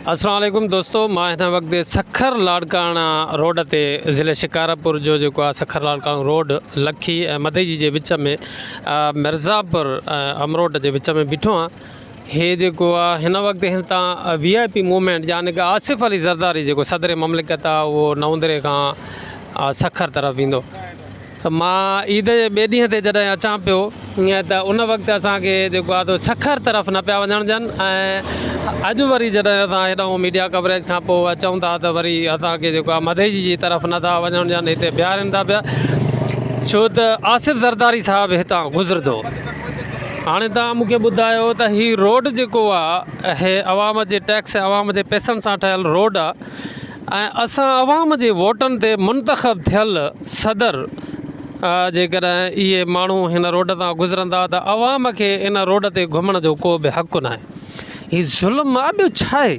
अस्सलाम वालेकुम दोस्तों, मां हिन वक़्तु सखर लाड़काणा रोड ते ज़िले शिकारपुर जो जेको आहे सखर लाड़काणा रोड लखी ऐं मधेजी जे विच में मिर्ज़ापुर अमरोट जे विच में बीठो आहियां। हे जेको आहे हिन वक़्तु हितां VIP मूवमेंट यानी कि आसिफ़ अली ज़रदारी जेको सदर ममलिकत आहे उहो नवंदरे खां सखर तरफ़ ईंदो। मां ईद जे ॿिए ॾींहं ते जॾहिं अचां पियो ईअं त उन वक़्तु असांखे जेको आहे सखर तरफ़ न पिया वञणु ॾियनि ऐं अॼु वरी जॾहिं असां हेॾां मीडिया कवरेज खां पोइ अचूं था त वरी असांखे जेको आहे मधेजी जी तरफ़ नथा वञणु ॾियनि, हिते बीहारनि था पिया छो त आसिफ़ ज़रदारी साहिबु हितां गुज़रंदो। हाणे तव्हां मूंखे ॿुधायो त हीअ रोड जेको आहे हे अवाम जे टैक्स अवाम जे पैसनि सां ठहियलु रोड आहे ऐं असां अवाम जे वोटनि ते मुंतख़ब थियल सदर जेकॾहिं इहे माण्हू हिन रोड तां गुज़रंदा त अवाम खे इन रोड ते घुमण जो को बि हक़ु न आहे। हीअ ज़ुल्म आहे, ॿियो छा आहे?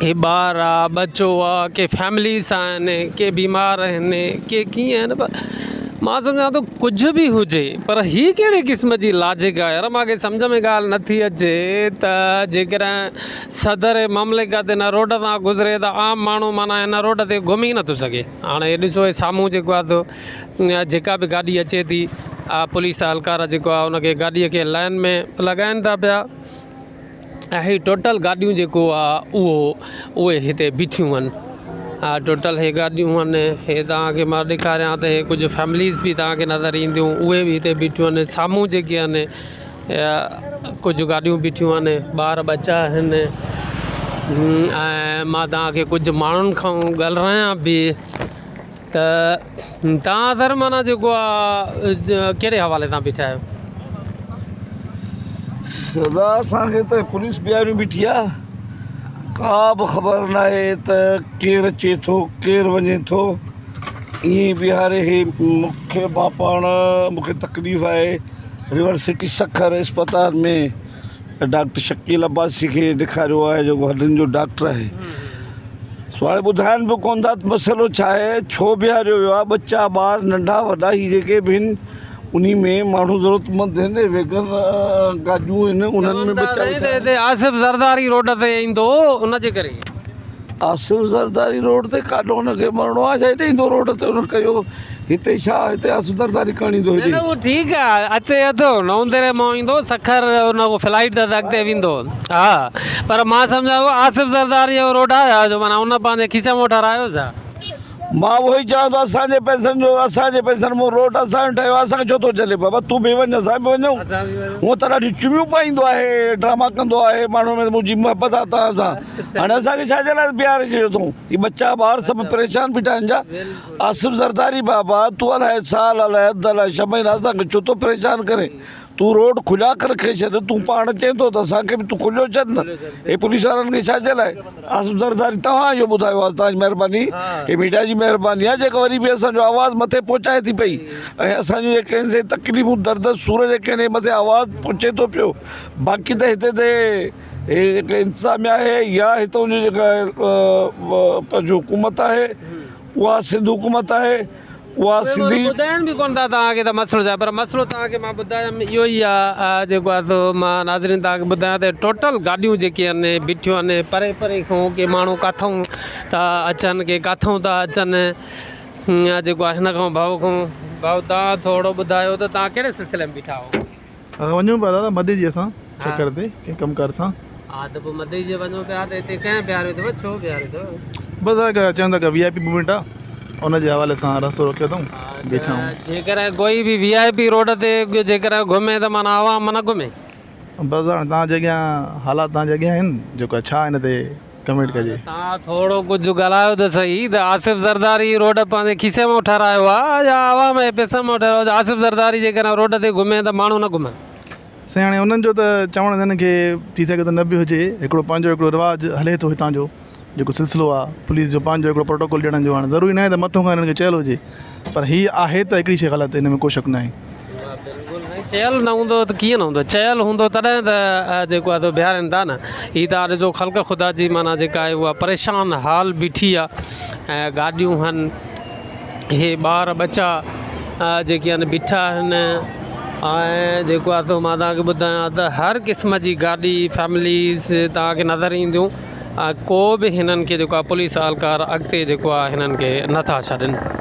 के ॿार आहे, बचो आहे, के फैमिलीस आहिनि, के बीमार आहिनि, के कीअं आहिनि। मां सम्झां थो कुझु बि हुजे पर हीअ कहिड़े क़िस्म जी लाजिक आहे यार, मूंखे सम्झ में ॻाल्हि नथी अचे त जेकॾहिं सदर ममलिकत हिन रोड तां गुज़रे त आम माण्हू माना हिन रोड ते घुमी नथो सघे। हाणे ॾिसो हे साम्हूं जेको आहे जेका बि गाॾी अचे थी पुलिस एहलकार जेको आहे उनखे गाॾीअ खे लाइन में लॻाइनि था पिया ऐं हीअ टोटल गाॾियूं जेको आहे उहे हिते बीठियूं आहिनि। टोटल हे गाॾियूं आहिनि, हे तव्हांखे मां ॾेखारियां त हे कुझु फैमिलीज़ बि तव्हांखे नज़र ईंदियूं, उहे बि हिते बीठियूं आहिनि। साम्हूं जेके आहिनि कुझु गाॾियूं बीठियूं आहिनि, ॿार बच्चा आहिनि ऐं मां तव्हांखे कुझु माण्हुनि खां ॻाल्हायां बि त तव्हां सर माना जेको आहे कहिड़े हवाले तां बीठा आहियो? दादा असांखे त पुलिस बीहारियूं बीठी आहे, का बि ख़बर न आहे त केरु अचे थो केरु वञे थो। ईअं बीहारे हे मूंखे मां पाण मूंखे तकलीफ़ आहे रिवर सिटी सखर अस्पताल में डॉक्टर शकील अब्बासी खे ॾेखारियो आहे जेको हॾियुनि जो डॉक्टर आहे। सो हाणे ॿुधाइनि बि कोन था मसइलो छा आहे, छो बीहारियो वियो आहे। बच्चा ॿार नंढा वॾा ही जेके बि आहिनि उन में माण्हू ज़रूरतमंद आहिनि, वेगन गाॾियूं आहिनि उन्हनि में बच्चा। आसिफ़ ज़रदारी रोड ते ईंदो उनजे करे आसिफ़ ज़रदारी रोड ते काॾो हुनखे मरणो आहे छा? हिते ईंदो रोड ते हुन कयो हिते छा? हिते आसिफ़ ज़रदारी करणु ईंदो हिते? उहो ठीकु आहे, अचे थो नवंदरे मां ईंदो सखर उन फ्लाइट त अॻिते वेंदो। हा पर मां सम्झां आसिफ़ ज़रदारी जो रोड आहे जो माना उन पंहिंजे खीसे मां ठारायो छा? मां उहो ई चवां थो असांजे पैसनि मां रोड असांजो ठहियो आहे, असांखे छो थो चले बाबा तूं बि वञ असां बि वञूं। हूअं त ॾाढी चुमियूं पाईंदो आहे, ड्रामा कंदो आहे माण्हू में मुंहिंजी मोहबत आहे तव्हां सां। हाणे असांखे छाजे लाइ बीहारे छॾियो अथऊं? हीअ बच्चा ॿार सभु परेशान बीठा आहिनि जा। आसिफ़ ज़रदारी बाबा तूं अलाए साल अलाए अधु अलाए 6 महीना असांखे छो थो परेशान करे? तूं रोड खुलिया कर रखे छॾ, तूं पाण चए थो त असांखे बि तूं खुलियो छॾ न। हे पुलिस वारनि खे छाजे लाइ? आसिफ़ ज़रदारी तव्हां इहो ॿुधायो आहे, तव्हांजी महिरबानी, हे मीडिया जी महिरबानी आहे जेका वरी बि असांजो आवाज़ु मथे पहुचाए थी पई ऐं असांजूं जेके तकलीफ़ूं दर्द सूर जेके आहिनि मथे आवाज़ु पहुचे थो पियो। बाक़ी त हिते ते हे जेके इंतिज़ामिया आहे या हितां जी जेका पंहिंजो हुकूमत आहे उहा सिंध हुकूमत आहे उहा सिंधी ॿुधाइनि बि कोन था तव्हांखे त मसइलो छा आहे। पर मसइलो तव्हांखे मां ॿुधायां इहो ई आहे जेको आहे सो मां नाज़रीन तव्हांखे ॿुधायां त टोटल गाॾियूं जेके आहिनि बीठियूं आहिनि परे परे खां, के माण्हू किथां था अचनि के किथां था अचनि जेको आहे हिन खां भाउ तव्हां थोरो ॿुधायो त तव्हां कहिड़े सिलसिले में बीठा हो? वञूं पिया दादा मधेजी असां चकर ते कंहिं कमकार सां। हा त पोइ मधेजी वञो पिया त हिते कंहिं बीहारियो अथव, छो बीहारियो अथव? बसि चवंदा की VIP मूवमेंट आहे उनजे हवाले सां रस्तो रखियो अथऊं बीठा आहियूं। जेकर कोई बि VIP रोड ते जेकर घुमे त माना आवाम न घुमे। बसि हाणे तव्हां जॻह हालात तव्हां जॻह आहिनि जेको छा हिन ते कमेंट कजे। तव्हां थोरो कुझु ॻाल्हायो त सही त आसिफ़ ज़रदारी रोड पंहिंजे खीसे मां ठारायो आहे या आवाम जे पैसनि मां ठारायो आहे? आसिफ़ ज़रदारी जेकर रोड ते घुमे त माण्हू न घुमनि। साईं हाणे उन्हनि जो त चवणु हिननि खे थी सघे त न बि हुजे, हिकिड़ो पंहिंजो हिकिड़ो रिवाजु हले थो हितां जो जेको सिलसिलो आहे पुलिस जो पंहिंजो हिकिड़ो प्रोटोकॉल ॾियण जो। हाणे ज़रूरी न आहे त मथां खां हिननि खे चयल हुजे पर हीअ आहे त हिकिड़ी शइ ग़लति, हिन में को शक न आहे। चयल न हूंदो त कीअं न हूंदो? चयल हूंदो तॾहिं त जेको आहे बीहारनि था न। हीअ त ॾिसो ख़ल्क़ ख़ुदा जी माना जेका आहे उहा परेशान हाल बीठी आहे ऐं गाॾियूं आहिनि, इहे ॿार बच्चा जेके आहिनि बीठा आहिनि ऐं जेको आहे सो मां तव्हांखे ॿुधायां त हर क़िस्म जी गाॾी फैमिलीज़ तव्हांखे नज़र ईंदियूं को बि हिननि खे जेको आहे पुलिस अहलकार अॻिते जेको आहे हिननि खे नथा छॾनि।